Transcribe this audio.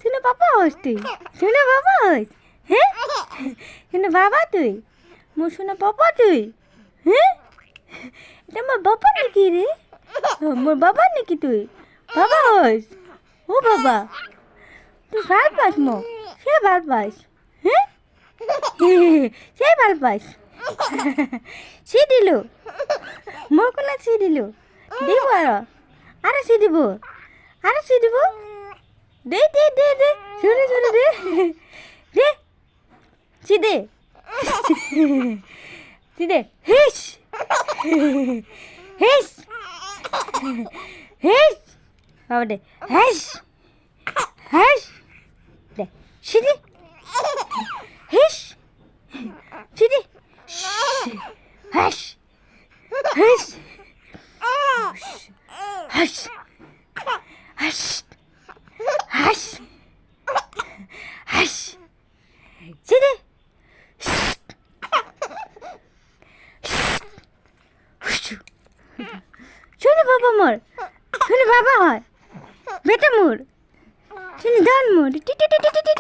শুনে বাবা হস তুই, শুনে বাবা হস, হ্যাঁ শুনে বাবা তুই, মোর শুনে বাবা তুই, হ্যাঁ এটা আমার বাবা নাকি রে, মোর বাবা নাকি তুই, বাবা হস, ও বাবা তুই ভাল পাস মোক, সে ভাল পাস, হ্যাঁ সে ভাল পাস, সে দিল মোর কোনা সে দিল, দিব আরো সে দিব, আরো সে দিব, দে দে দে দে শুনে শুনে দে দে সে দে সে দে হিস হিস হিস বাবা দে হিস হিস দে সে দে হিস সে দে হিস হিস হিস হিস হাস হাস সিদে শুনে বাবা মোর, শুনে বাবা হয় বেটা মোর, শুনে দান মোর টি টি টি টি টি